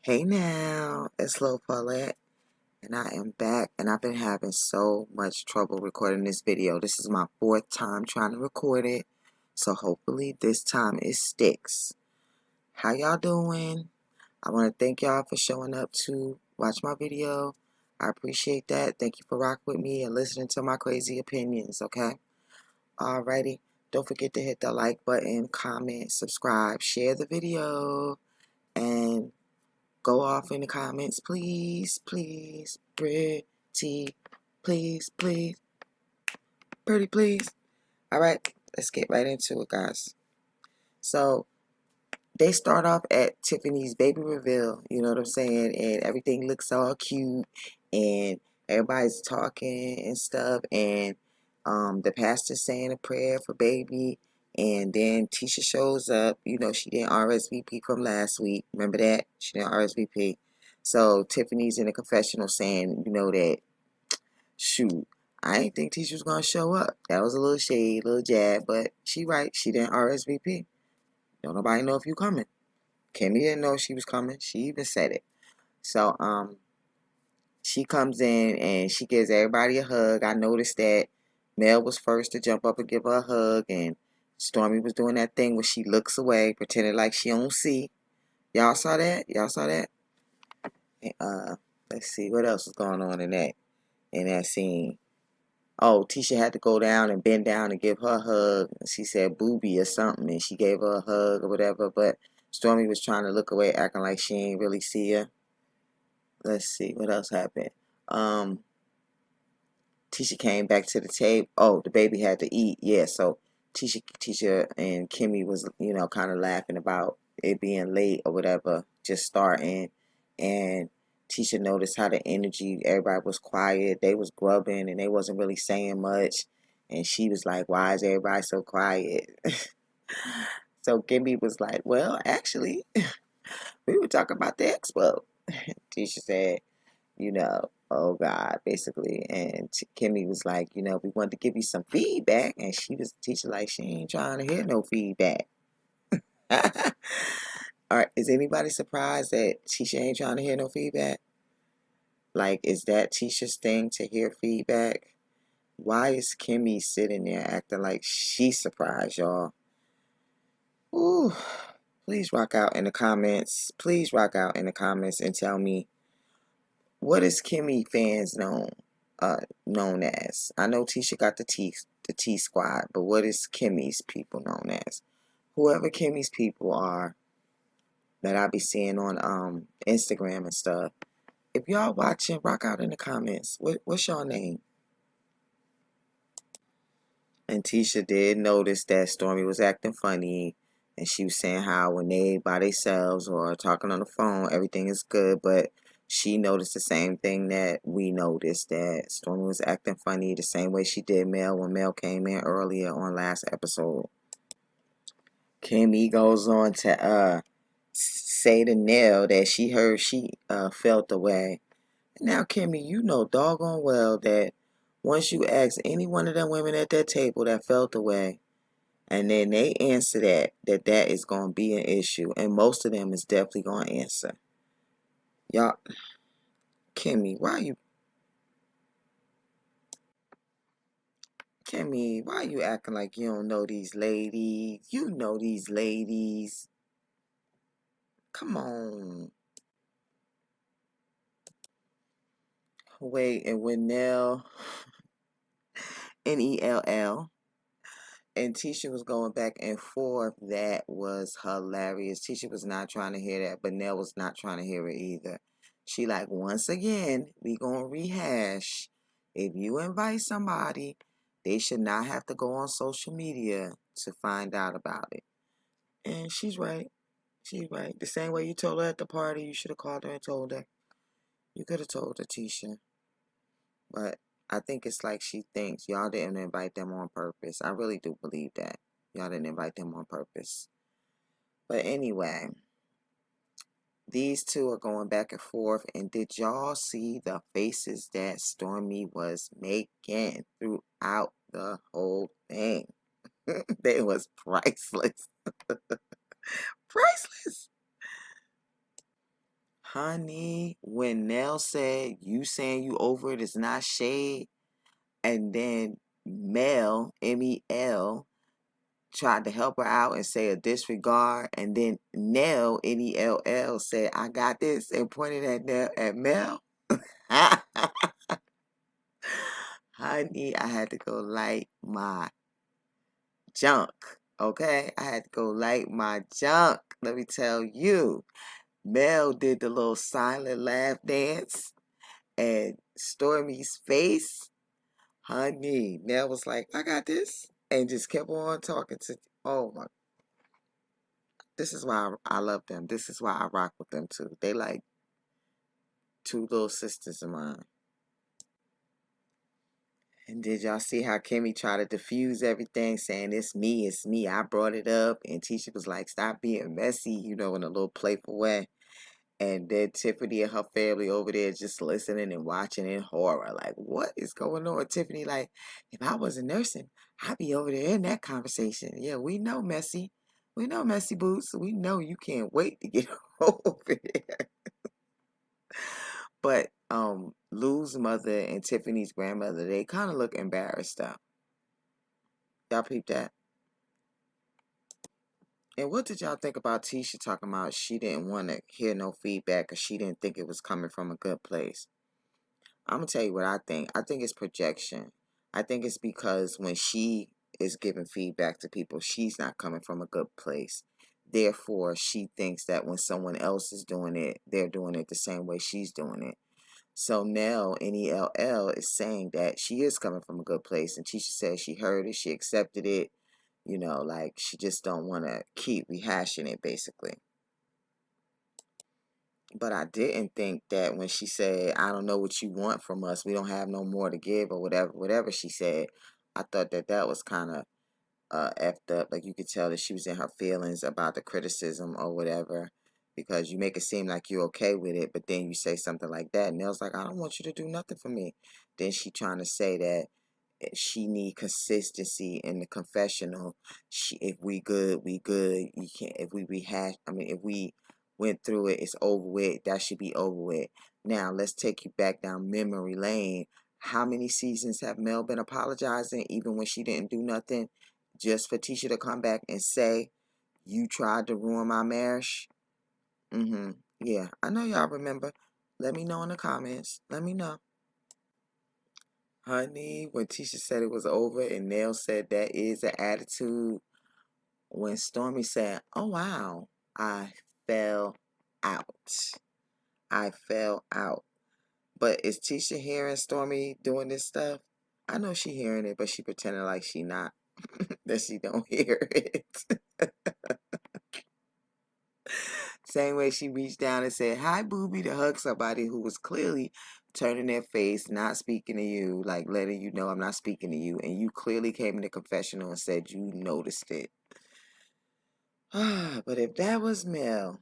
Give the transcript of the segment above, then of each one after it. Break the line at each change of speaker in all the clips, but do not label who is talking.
Hey now, it's LilPaulette, and I am back, and I've been having so much trouble recording this video. This is my fourth time trying to record it, so hopefully this time it sticks. How y'all doing? I want to thank y'all for showing up to watch my video. I appreciate that. Thank you for rocking with me and listening to my crazy opinions, okay? Alrighty, don't forget to hit the like button, comment, subscribe, share the video, and go off in the comments, please, please, pretty, please, please, pretty, please. All right, let's get right into it, guys. So they start off at Tiffany's baby reveal, you know what I'm saying? And everything looks all cute, and everybody's talking and stuff, and the pastor's saying a prayer for baby, and then Tisha shows up. You know, she didn't RSVP from last week. Remember that? She didn't RSVP. So Tiffany's in a confessional saying, you know, that, shoot, I didn't think Tisha was going to show up. That was a little shade, a little jab, but she right. She didn't RSVP. Don't nobody know if you coming. Kimmy didn't know she was coming. She even said it. So, she comes in and she gives everybody a hug. I noticed that Mel was first to jump up and give her a hug, and Stormy was doing that thing where she looks away, pretending like she don't see. Y'all saw that? Y'all saw that? And, let's see what else was going on in that scene. Oh, Tisha had to go down and bend down and give her a hug. She said booby or something, and she gave her a hug or whatever. But Stormy was trying to look away, acting like she ain't really see her. Let's see what else happened. Tisha came back to the table. Oh, the baby had to eat. Yeah, so Tisha and Kimmy was, you know, kind of laughing about it being late or whatever, just starting. And Tisha noticed how the energy, everybody was quiet. They was grubbing and they wasn't really saying much. And she was like, why is everybody so quiet? So Kimmy was like, well, actually, we were talking about the expo. Tisha said, you know, oh God, basically. And Kimmy was like, you know, we wanted to give you some feedback. And she was teaching like she ain't trying to hear no feedback. All right, is anybody surprised that Tisha ain't trying to hear no feedback? Like, is that Tisha's thing to hear feedback? Why is Kimmy sitting there acting like she's surprised, y'all? Ooh, please rock out in the comments. Please rock out in the comments and tell me, what is Kimmy fans known as? I know Tisha got the T squad, but what is Kimmy's people known as? Whoever Kimmy's people are that I be seeing on Instagram and stuff. If y'all watching, rock out in the comments. What's y'all name? And Tisha did notice that Stormy was acting funny, and she was saying how when they by themselves or talking on the phone, everything is good, but she noticed the same thing that we noticed, that Stormy was acting funny the same way she did Mel when Mel came in earlier on last episode. Kimmy goes on to say to Nell that she heard she felt the way. Now, Kimmy, you know doggone well that once you ask any one of them women at that table that felt the way, and then they answer that is going to be an issue, and most of them is definitely going to answer. Y'all, Kimmy, why you acting like you don't know these ladies? You know these ladies. Come on. Wait, and when Nell, Nell, and Tisha was going back and forth, that was hilarious. Tisha was not trying to hear that, but Nell was not trying to hear it either. She like, once again, we gonna rehash. If you invite somebody, they should not have to go on social media to find out about it. And she's right. She's right. The same way you told her at the party, you should have called her and told her. You could have told her, Tisha. But I think it's like she thinks y'all didn't invite them on purpose. I really do believe that. Y'all didn't invite them on purpose. But anyway, these two are going back and forth. And did y'all see the faces that Stormy was making throughout the whole thing? They was priceless. Priceless. Honey, when Nell said you saying you over it is not shade, and then Mel, M-E-L, tried to help her out and say a disregard, and then Nell, N-E-L-L, said, I got this, and pointed at Mel. Honey, I had to go light my junk. Okay? I had to go light my junk. Let me tell you. Mel did the little silent laugh dance, and Stormy's face, honey, Mel was like, I got this, and just kept on talking to, oh my, this is why I love them. This is why I rock with them too. They like two little sisters of mine. And did y'all see how Kimmy tried to diffuse everything, saying it's me, I brought it up, and Tisha was like, stop being messy, you know, in a little playful way. And then Tiffany and her family over there just listening and watching in horror. Like, what is going on? Tiffany, like, if I wasn't nursing, I'd be over there in that conversation. Yeah, we know Messy. We know Messy Boots. We know you can't wait to get over there. But Lou's mother and Tiffany's grandmother, they kind of look embarrassed though. Y'all peep that? And what did y'all think about Tisha talking about she didn't want to hear no feedback because she didn't think it was coming from a good place? I'm going to tell you what I think. I think it's projection. I think it's because when she is giving feedback to people, she's not coming from a good place. Therefore, she thinks that when someone else is doing it, they're doing it the same way she's doing it. So Nell, N-E-L-L, is saying that she is coming from a good place. And Tisha says she heard it, she accepted it. You know, like she just don't want to keep rehashing it, basically. But I didn't think that when she said, I don't know what you want from us, we don't have no more to give, or whatever she said, I thought that that was kind of effed up. Like, you could tell that she was in her feelings about the criticism or whatever, because you make it seem like you're okay with it, but then you say something like that, and Nell's like, I don't want you to do nothing for me. Then she trying to say that she need consistency in the confessional. If we good, we good. You can't, if we rehash, I mean, if we went through it, it's over with. That should be over with. Now let's take you back down memory lane. How many seasons have Mel been apologizing, even when she didn't do nothing, just for Tisha to come back and say, you tried to ruin my marriage? Yeah, I know y'all remember. Let me know in the comments. Let me know. Honey, when Tisha said it was over and Nell said that is an attitude, when Stormy said, oh wow, I fell out. I fell out. But is Tisha hearing Stormy doing this stuff? I know she hearing it, but she pretending like she not. That she don't hear it. Same way she reached down and said, hi, booby, to hug somebody who was clearly turning their face, not speaking to you, like letting you know I'm not speaking to you. And you clearly came in the confessional and said you noticed it. But if that was Mel,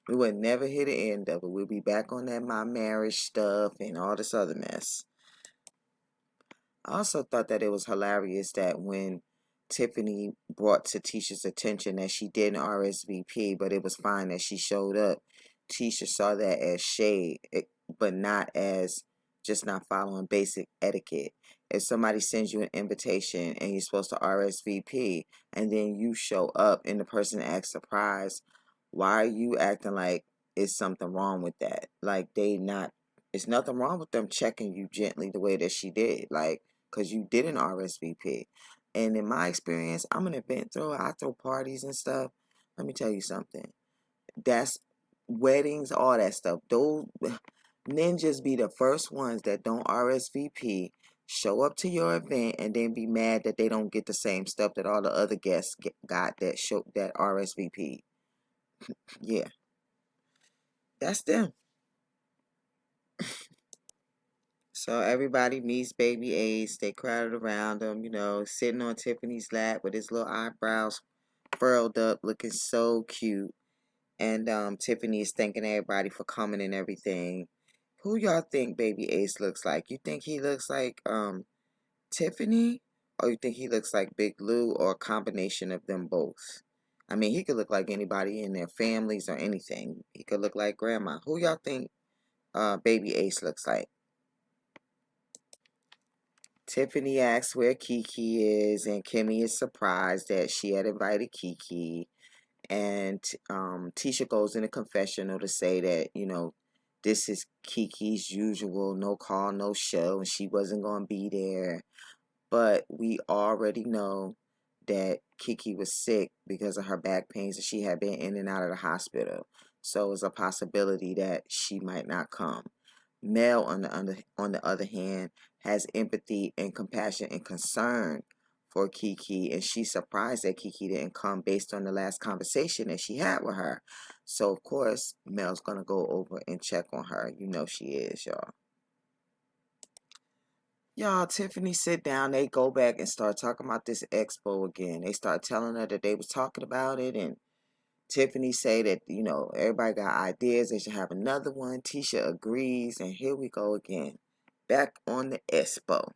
we would never hear the end of it. We'll be back on that my marriage stuff and all this other mess. I also thought that it was hilarious that when Tiffany brought to Tisha's attention that she didn't RSVP, but it was fine that she showed up, Tisha saw that as shade, but not as just not following basic etiquette. If somebody sends you an invitation and you're supposed to RSVP and then you show up and the person acts surprised, why are you acting like it's something wrong with that? Like, it's nothing wrong with them checking you gently the way that she did. Like, because you didn't RSVP. And in my experience, I'm an event thrower. I throw parties and stuff. Let me tell you something. That's weddings, all that stuff. Those ninjas be the first ones that don't RSVP, show up to your event, and then be mad that they don't get the same stuff that all the other guests got that RSVP. Yeah, that's them. So everybody meets baby Ace. They crowded around him, you know, sitting on Tiffany's lap with his little eyebrows furled up, looking so cute. And Tiffany is thanking everybody for coming and everything. Who y'all think baby Ace looks like? You think he looks like Tiffany? Or you think he looks like Big Lou, or a combination of them both? I mean, he could look like anybody in their families or anything. He could look like grandma. Who y'all think baby Ace looks like? Tiffany asks where Kiki is, and Kimmy is surprised that she had invited Kiki. And Tisha goes in a confessional to say that, this is Kiki's usual no call, no show, and she wasn't going to be there. But we already know that Kiki was sick because of her back pains and she had been in and out of the hospital. So it's a possibility that she might not come. Mel, on the other hand, has empathy and compassion and concern for Kiki, and she's surprised that Kiki didn't come based on the last conversation that she had with her. So, of course, Mel's going to go over and check on her. You know she is, y'all. Y'all, Tiffany sit down, they go back and start talking about this expo again. They start telling her that they was talking about it, and Tiffany say that, everybody got ideas, they should have another one. Tisha agrees, and here we go again. Back on the expo.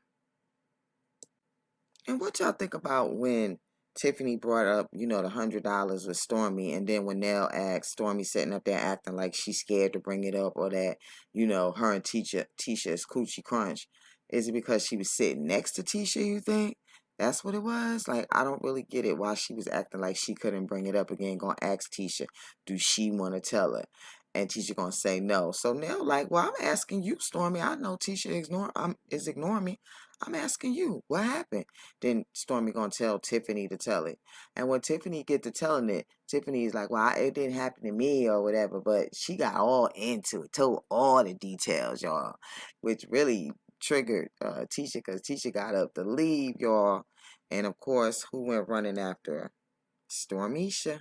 And what y'all think about when Tiffany brought up, the $100 with Stormy, and then when Nell asked, Stormy sitting up there acting like she's scared to bring it up, or that, her and Tisha is coochie crunch. Is it because she was sitting next to Tisha, you think? That's what it was? Like, I don't really get it why she was acting like she couldn't bring it up again. Gonna ask Tisha, do she want to tell her? And Tisha gonna say no. So Nell like, well, I'm asking you, Stormy. I know Tisha is ignoring me. I'm asking you, what happened? Then Stormy gonna tell Tiffany to tell it. And when Tiffany get to telling it, Tiffany's like, well, it didn't happen to me or whatever, but she got all into it, told all the details, y'all, which really triggered Tisha, because Tisha got up to leave, y'all. And of course, who went running after her? Stormisha,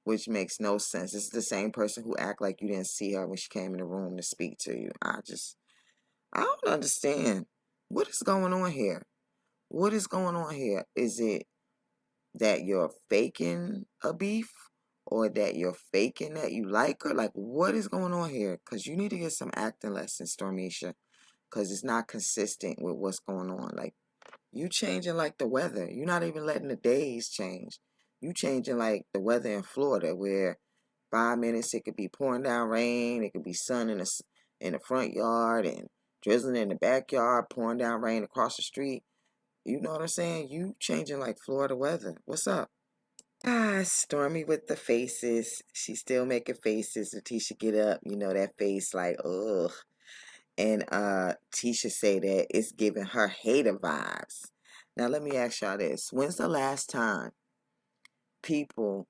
which makes no sense. This is the same person who act like you didn't see her when she came in the room to speak to you. I don't understand. What is going on here? What is going on here? Is it that you're faking a beef, or that you're faking that you like her? Like, what is going on here? Because you need to get some acting lessons, Stormisha, because it's not consistent with what's going on. Like, you changing like the weather. You're not even letting the days change. You changing like the weather in Florida, where 5 minutes it could be pouring down rain, it could be sun in the front yard and drizzling in the backyard, pouring down rain across the street. You know what I'm saying? You changing like Florida weather. What's up? Ah, Stormy with the faces. She's still making faces. And Tisha get up, that face like, ugh. And Tisha say that it's giving her hater vibes. Now let me ask y'all this. When's the last time people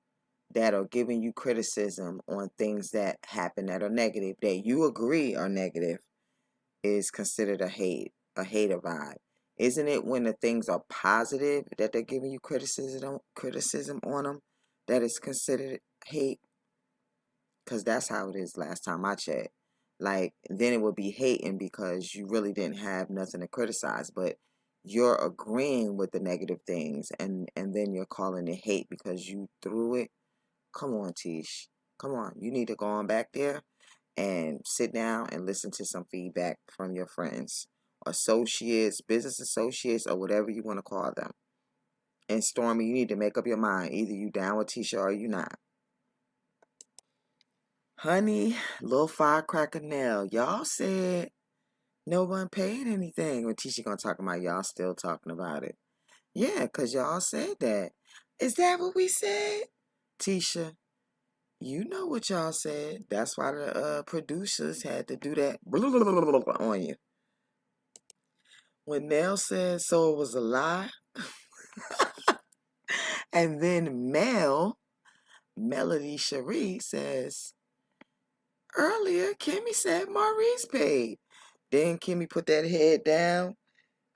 that are giving you criticism on things that happen that are negative, that you agree are negative, is considered a hater vibe? Isn't it when the things are positive that they're giving you criticism on them that is considered hate? Because that's how it is last time I checked. Like, then it would be hating because you really didn't have nothing to criticize, but you're agreeing with the negative things, and then you're calling it hate because you threw it. Come on, Tish. Come on. You need to go on back there and sit down and listen to some feedback from your friends, associates, business associates, or whatever you want to call them. And Stormy, you need to make up your mind. Either you down with Tisha or you not. Honey, little firecracker Nell, y'all said no one paid anything. When Tisha gonna talk about y'all still talking about it. Yeah, because y'all said that. Is that what we said? Tisha, you know what y'all said. That's why the producers had to do that on you. When Nell said so it was a lie, and then Melody Cherie says, earlier Kimmy said Maurice paid. Then Kimmy put that head down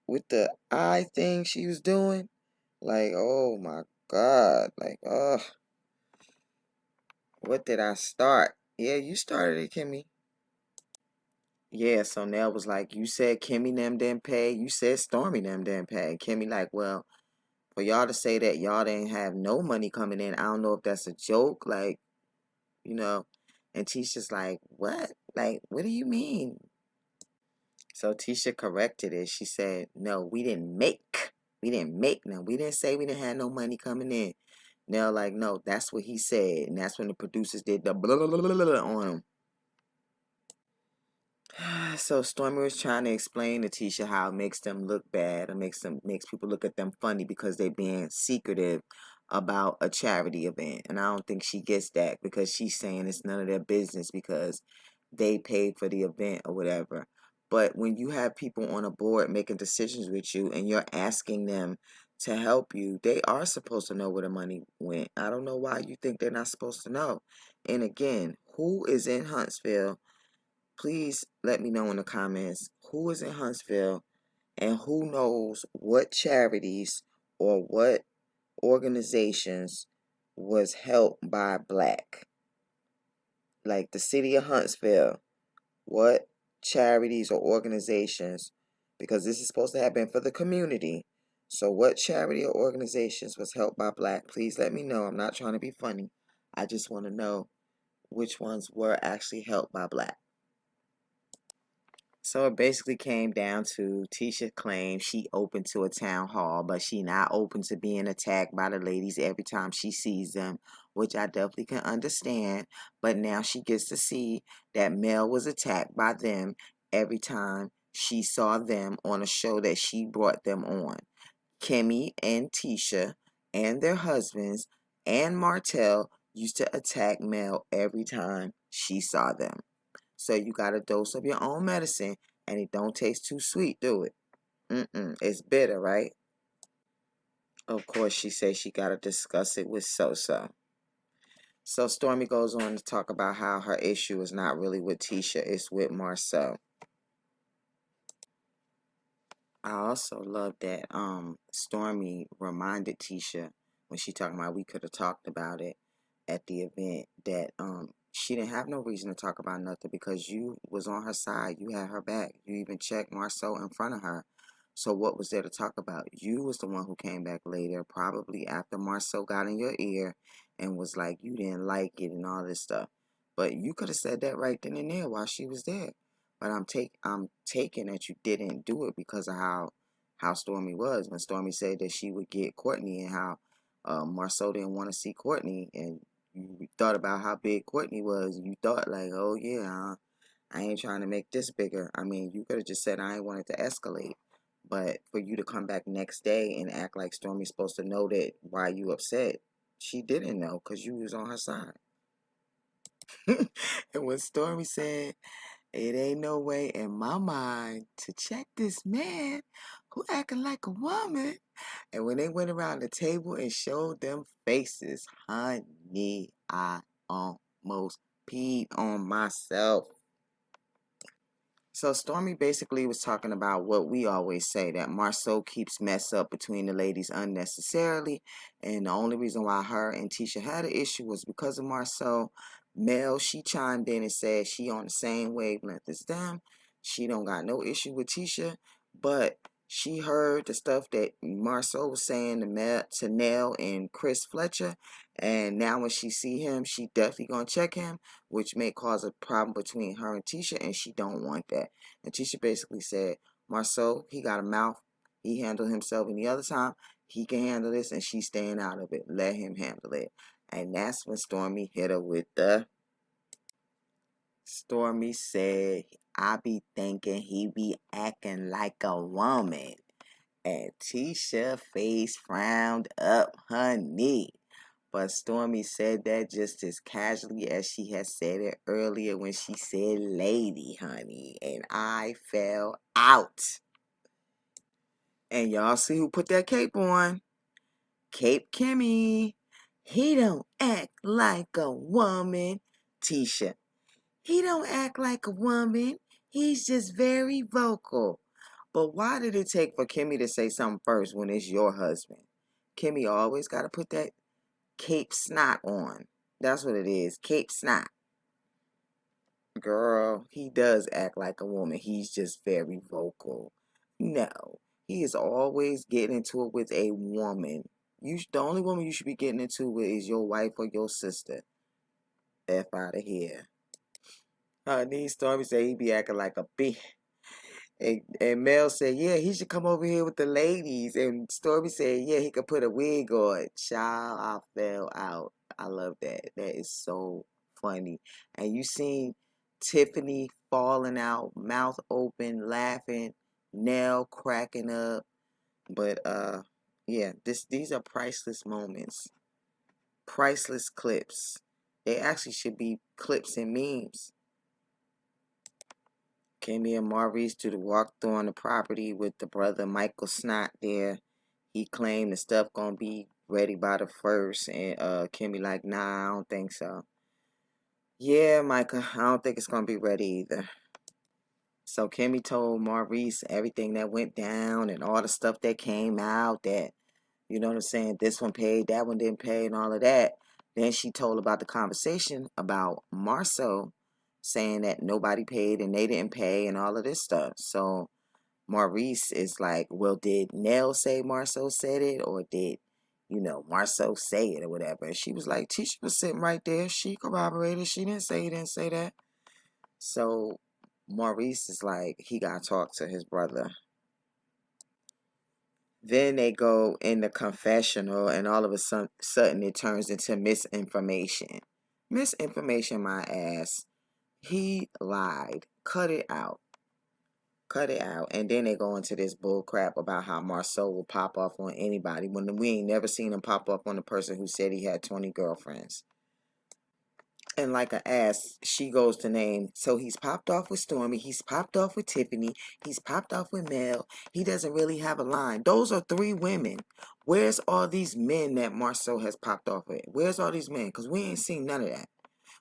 with the eye thing she was doing. Like, oh my God. Like, what did I start? Yeah, you started it, Kimmy. Yeah, so Nell was like, you said Kimmy them didn't pay. You said Stormy them didn't pay. Kimmy like, well, for y'all to say that y'all didn't have no money coming in, I don't know if that's a joke. Like, you know. And Tisha's like, what? Like, what do you mean? So Tisha corrected it. She said, no, we didn't make. We didn't make none. We didn't say we didn't have no money coming in. Nell like, no, that's what he said. And that's when the producers did the blah, blah, blah, blah, blah on him. So Stormy was trying to explain to Tisha how it makes them look bad, or makes people look at them funny because they being secretive about a charity event. And I don't think she gets that, because she's saying it's none of their business because they paid for the event or whatever. But when you have people on a board making decisions with you and you're asking them to help you, they are supposed to know where the money went. I don't know why you think they're not supposed to know. And again, who is in Huntsville? Please let me know in the comments who is in Huntsville and who knows what charities or what organizations was helped by Black. Like the city of Huntsville, what charities or organizations, because this is supposed to happen for the community. So what charity or organizations was helped by Black? Please let me know. I'm not trying to be funny. I just want to know which ones were actually helped by Black. So it basically came down to Tisha claims she open to a town hall, but she not open to being attacked by the ladies every time she sees them, which I definitely can understand. But now she gets to see that Mel was attacked by them every time she saw them on a show that she brought them on. Kimmy and Tisha and their husbands and Martell used to attack Mel every time she saw them. So you got a dose of your own medicine, and it don't taste too sweet, do it? It's bitter, right? Of course, she says she got to discuss it with So-So. So Stormy goes on to talk about how her issue is not really with Tisha, it's with Marsau. I also love that Stormy reminded Tisha when she talking about we could have talked about it at the event, that she didn't have no reason to talk about nothing because you was on her side. You had her back. You even checked Marsau in front of her. So what was there to talk about? You was the one who came back later, probably after Marsau got in your ear and was like, you didn't like it and all this stuff. But you could have said that right then and there while she was there. But I'm taking that you didn't do it because of how Stormy was. When Stormy said that she would get Courtney, and how Marsau didn't want to see Courtney, and you thought about how big Courtney was, you thought like, oh yeah, I ain't trying to make this bigger. I mean, you could have just said I ain't wanted to escalate. But for you to come back next day and act like Stormy's supposed to know that why you upset, she didn't know because you was on her side. And when Stormy said, it ain't no way in my mind to check this man who acting like a woman. And when they went around the table and showed them faces, honey, I almost peed on myself. So Stormy basically was talking about what we always say, that Marsau keeps mess up between the ladies unnecessarily, and the only reason why her and Tisha had an issue was because of Marsau. Mel, she chimed in and said she on the same wavelength as them. She don't got no issue with Tisha, but she heard the stuff that Marsau was saying to Nell and Chris Fletcher, and now when she see him, she definitely gonna check him, which may cause a problem between her and Tisha, and she don't want that. And Tisha basically said, Marsau, he got a mouth. He handled himself any other time. He can handle this, and she's staying out of it. Let him handle it. And that's when Stormy hit her with the... Stormy said, I be thinking he be acting like a woman. And Tisha face frowned up, honey. But Stormy said that just as casually as she had said it earlier when she said lady, honey. And I fell out. And y'all see who put that cape on? Cape Kimmy. He don't act like a woman. Tisha. He don't act like a woman. He's just very vocal. But why did it take for Kimmy to say something first when it's your husband? Kimmy always got to put that cape snot on. That's what it is. Cape snot. Girl, he does act like a woman. He's just very vocal. No, he is always getting into it with a woman. The only woman you should be getting into it is your wife or your sister. F out of here. These Stormy say he be acting like a bitch. And Mel said, yeah, he should come over here with the ladies. And Stormy said, yeah, he could put a wig on. Child, I fell out. I love that. That is so funny. And you seen Tiffany falling out, mouth open, laughing, Nell cracking up. But yeah, these are priceless moments. Priceless clips. They actually should be clips and memes. Kimmy and Maurice do the walkthrough on the property with the brother Michael Snot there. He claimed the stuff gonna be ready by the first, and Kimmy like, nah, I don't think so. Yeah, Micah, I don't think it's gonna be ready either. So Kimmy told Maurice everything that went down and all the stuff that came out that, you know what I'm saying, this one paid, that one didn't pay, and all of that. Then she told about the conversation about Marsau saying that nobody paid and they didn't pay and all of this stuff. So Maurice is like, well, did Nell say Marsau said it, or did, Marsau say it or whatever? And she was like, Tisha was sitting right there. She corroborated. She didn't say he didn't say that. So Maurice is like, he got to talk to his brother. Then they go in the confessional, and all of a sudden it turns into misinformation. Misinformation, my ass. He lied. Cut it out. Cut it out. And then they go into this bull crap about how Marsau will pop off on anybody when we ain't never seen him pop up on the person who said he had 20 girlfriends. And like I asked, she goes to name. So he's popped off with Stormy. He's popped off with Tiffany. He's popped off with Mel. He doesn't really have a line. Those are 3 women. Where's all these men that Marsau has popped off with? Where's all these men? Because we ain't seen none of that.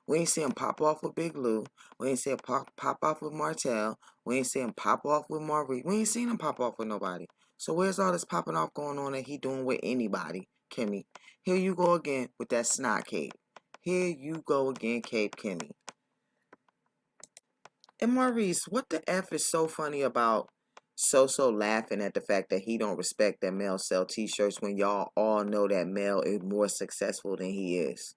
We ain't see him pop off with Big Lou. We ain't see him pop off with Martell. We ain't see him pop off with Marie. We ain't seen him pop off with nobody. So where's all this popping off going on that he doing with anybody, Kimmy? Here you go again with that snot cape. Here you go again, Cape Kimmy. And Maurice, what the F is so funny about So laughing at the fact that he don't respect that Mel sell t-shirts when y'all all know that Mel is more successful than he is?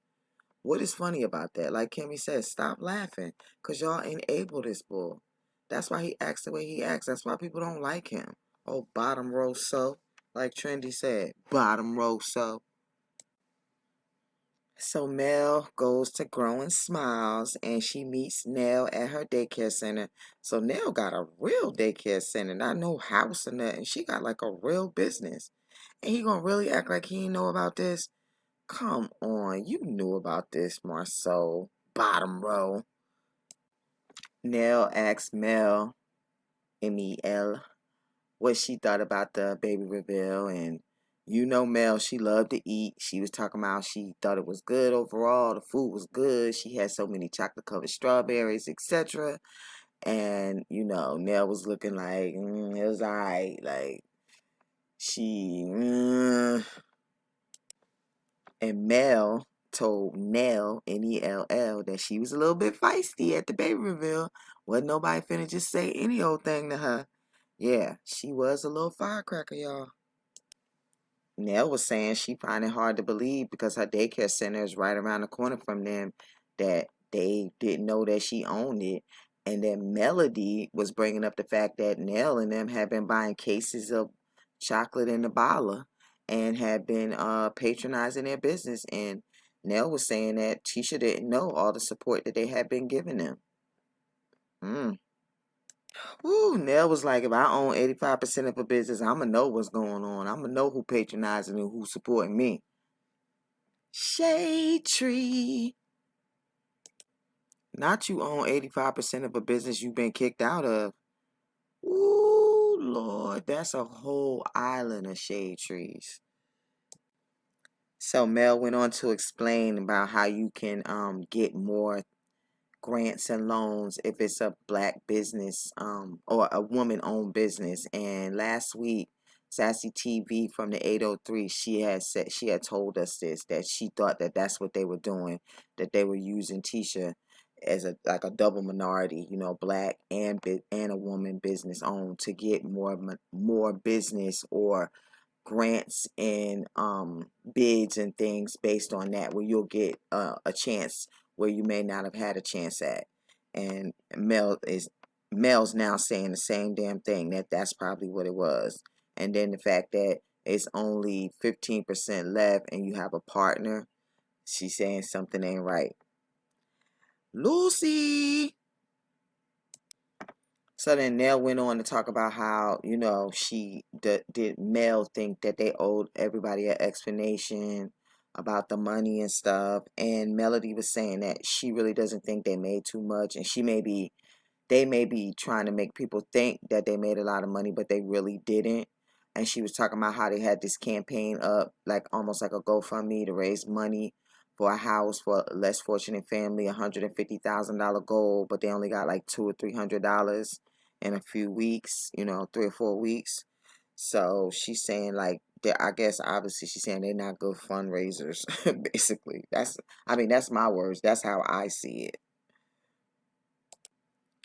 What is funny about that? Like Kimmy says, stop laughing, because y'all enable this bull. That's why he acts the way he acts. That's why people don't like him. Oh, bottom row so. Like Trendy said, bottom row so. So Mel goes to Growing Smiles and she meets Nell at her daycare center. So Nell got a real daycare center, not no house or nothing. She got like a real business. And he gonna really act like he ain't know about this? Come on, you knew about this, Marsau. Bottom row. Nell asks Mel, Mel, what she thought about the baby reveal, and Mel, she loved to eat. She was talking about she thought it was good overall. The food was good. She had so many chocolate covered strawberries, etc. And Nell was looking like it was alright. Like she, and Mel told Nell, Nell, that she was a little bit feisty at the baby reveal. Wasn't nobody finna just say any old thing to her. Yeah, she was a little firecracker, y'all. Nell was saying she find it hard to believe because her daycare center is right around the corner from them that they didn't know that she owned it. And then Melody was bringing up the fact that Nell and them had been buying cases of chocolate in the bottle and had been patronizing their business. And Nell was saying that Tisha didn't know all the support that they had been giving them. Woo, Nell was like, if I own 85% of a business, I'ma know what's going on. I'ma know who patronizing and who's supporting me. Shade tree. Not you own 85% of a business you've been kicked out of. Ooh, Lord, that's a whole island of shade trees. So Mel went on to explain about how you can get more grants and loans if it's a black business or a woman-owned business. And last week, Sassy TV from the 803, she had told us this, that she thought that that's what they were doing, that they were using Tisha as a double minority, black and a woman business owned, to get more business or grants and bids and things based on that, where you'll get a chance where you may not have had a chance at. And Mel is Mel's now saying the same damn thing, that that's probably what it was. And then the fact that it's only 15% left and you have a partner, she's saying something ain't right. Lucy! So then Nell went on to talk about how, you know, she did Mel think that they owed everybody an explanation about the money and stuff. And Melody was saying that she really doesn't think they made too much. And they may be trying to make people think that they made a lot of money, but they really didn't. And she was talking about how they had this campaign up, like almost like a GoFundMe to raise money for a house for a less fortunate family, $150,000 goal, but they only got like $200 or $300 in a few weeks, you know, 3 or 4 weeks. So she's saying like, I guess obviously she's saying they're not good fundraisers. Basically, that's my words. That's how I see it.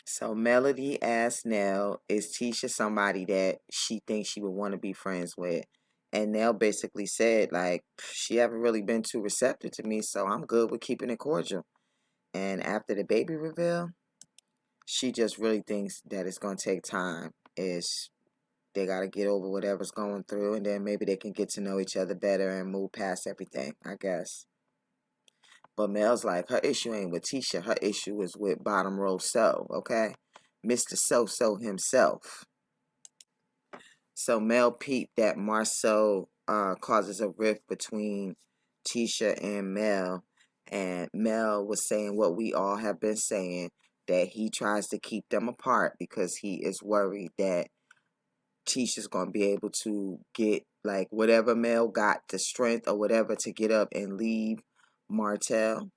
So Melody asked Nell, is Tisha somebody that she thinks she would want to be friends with? And Nell basically said, like, she haven't really been too receptive to me, so I'm good with keeping it cordial. And after the baby reveal, she just really thinks that it's going to take time. Is they got to get over whatever's going through, and then maybe they can get to know each other better and move past everything, I guess. But Mel's like, her issue ain't with Tisha. Her issue is with Bottom Row So, okay? Mr. So-So himself. So Mel peeped that Marsau causes a rift between Tisha and Mel. And Mel was saying what we all have been saying, that he tries to keep them apart because he is worried that Tisha's going to be able to get, like, whatever Mel got, the strength or whatever to get up and leave Martell,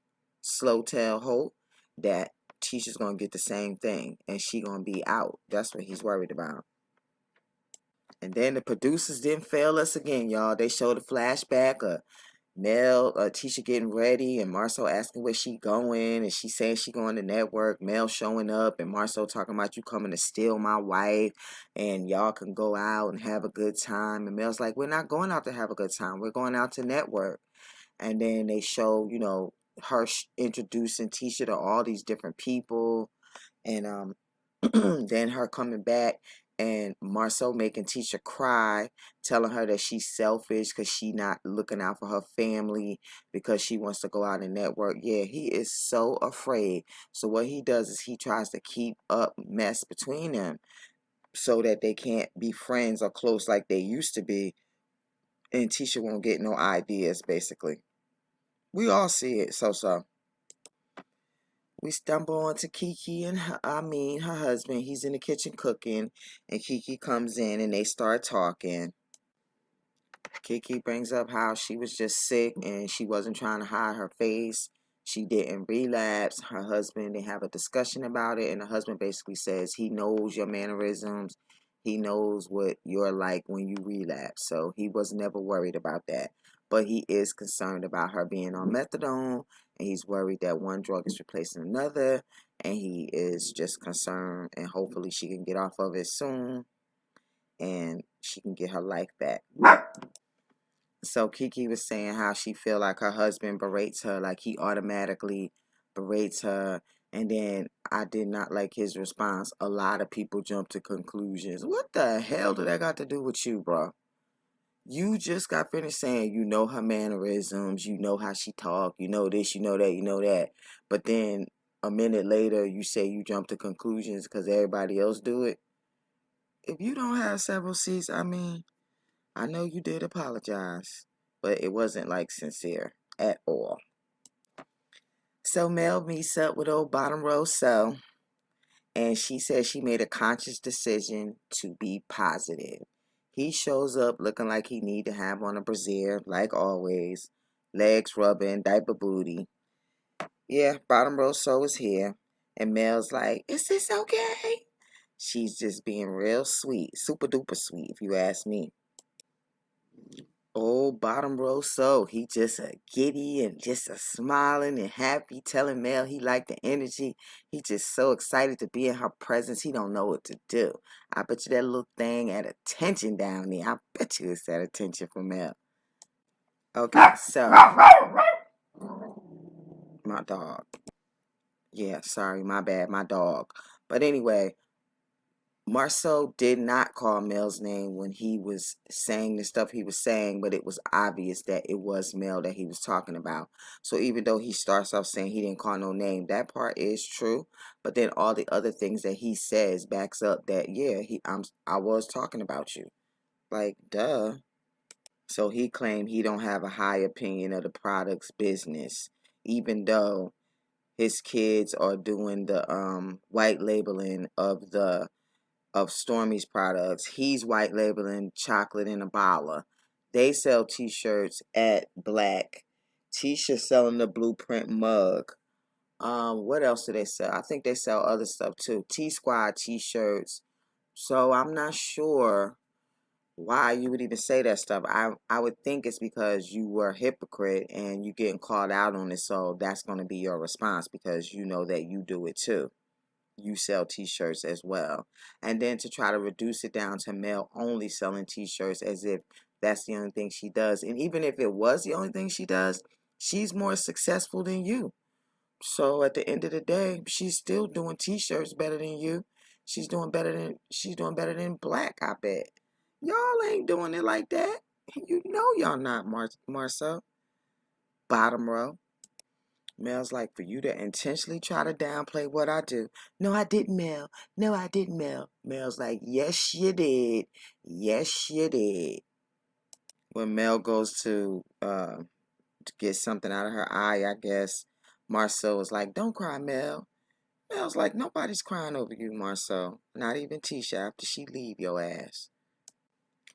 Slowtail Hope, that Tisha's going to get the same thing and she going to be out. That's what he's worried about. And then the producers didn't fail us again, y'all. They showed a flashback of Tisha getting ready and Marsau asking where she going, and she saying she going to network. Mel showing up and Marsau talking about you coming to steal my wife and y'all can go out and have a good time. And Mel's like, we're not going out to have a good time. We're going out to network. And then they show, you know, her introducing Tisha to all these different people. And then her coming back and Marsau making Tisha cry, telling her that she's selfish because she not looking out for her family because she wants to go out and network. Yeah, he is so afraid. So what he does is he tries to keep up mess between them so that they can't be friends or close like they used to be. And Tisha won't get no ideas, basically. We all see it, so. We stumble onto Kiki and her husband. He's in the kitchen cooking, and Kiki comes in and they start talking. Kiki brings up how she was just sick and she wasn't trying to hide her face. She didn't relapse. Her husband, they have a discussion about it, and the husband basically says he knows your mannerisms. He knows what you're like when you relapse. So he was never worried about that. But he is concerned about her being on methadone, and he's worried that one drug is replacing another, and he is just concerned, and hopefully she can get off of it soon and she can get her life back. So Kiki was saying how she feel like her husband berates her, like he automatically berates her. And then I did not like his response. A lot of people jump to conclusions. What the hell did that got to do with you, bro? You just got finished saying you know her mannerisms, you know how she talk, you know this, you know that, you know that. But then a minute later you say you jump to conclusions because everybody else do it. If you don't have several seats, I mean, I know you did apologize, but it wasn't like sincere at all. So Mel meets up with old Bottom Row So, and she says she made a conscious decision to be positive. He shows up looking like he need to have on a brassiere, like always, legs rubbing, diaper booty. Yeah, Bottom Row So is here, and Mel's like, "Is this okay?" She's just being real sweet, super duper sweet, if you ask me. Old Bottom Row So, he just a giddy and just a smiling and happy, telling Mel he liked the energy. He just so excited to be in her presence, he don't know what to do. I bet you that little thing at attention down there. I bet you it's at attention for Mel. Okay, so, my dog. Yeah, sorry, my bad, my dog. But anyway, Marsau did not call Mel's name when he was saying the stuff he was saying, but it was obvious that it was Mel that he was talking about. So even though he starts off saying he didn't call no name, that part is true. But then all the other things that he says backs up that, yeah, I was talking about you. Like, duh. So he claimed he don't have a high opinion of the product's business, even though his kids are doing the white labeling of Stormy's products. He's white labeling chocolate in a baller. They sell t-shirts at Black. Tisha selling the Blueprint mug. What else do they sell? I think they sell other stuff too. T-Squad t-shirts. So I'm not sure why you would even say that stuff. I would think it's because you were a hypocrite and you getting called out on it, so that's going to be your response because you know that you do it too. You sell t-shirts as well. And then to try to reduce it down to Mel only selling t-shirts as if that's the only thing she does. And even if it was the only thing she does, she's more successful than you. So at the end of the day, she's still doing t-shirts better than you. She's doing better than Black, I bet. Y'all ain't doing it like that. You know y'all not, Marsau. Bottom row. Mel's like, for you to intentionally try to downplay what I do. No, I didn't, Mel. No, I didn't, Mel. Mel's like, yes, you did. Yes, you did. When Mel goes to get something out of her eye, I guess, Marsau was like, don't cry, Mel. Mel's like, nobody's crying over you, Marsau. Not even Tisha after she leave your ass.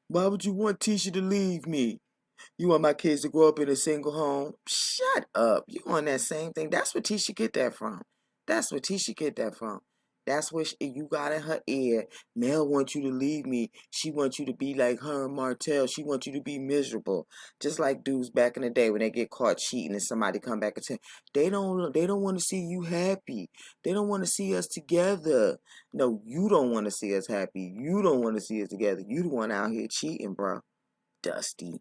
Why would you want Tisha to leave me? You want my kids to grow up in a single home? Shut up. You on that same thing. That's where Tisha get that from. That's where Tisha get that from. That's what you got in her ear. Mel wants you to leave me. She wants you to be like her and Martell. She wants you to be miserable. Just like dudes back in the day when they get caught cheating and somebody come back and say, they don't want to see you happy. They don't want to see us together. No, you don't want to see us happy. You don't want to see us together. You the one out here cheating, bro. Dusty.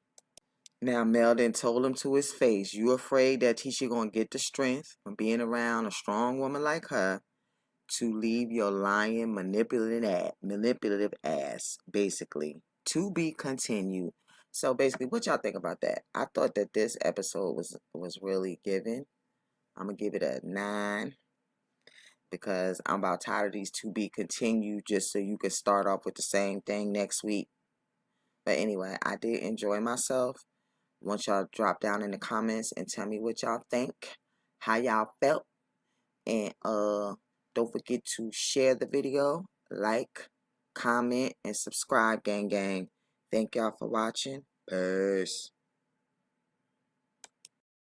Now, Mel then told him to his face, you afraid that Tisha gonna get the strength from being around a strong woman like her to leave your lying, manipulative ass, basically. To be continued. So basically, what y'all think about that? I thought that this episode was really giving. I'm gonna give it a 9 because I'm about tired of these to be continued just so you can start off with the same thing next week. But anyway, I did enjoy myself. Want y'all drop down in the comments and tell me what y'all think, how y'all felt, and don't forget to share the video, like, comment, and subscribe, gang. Thank y'all for watching. Peace.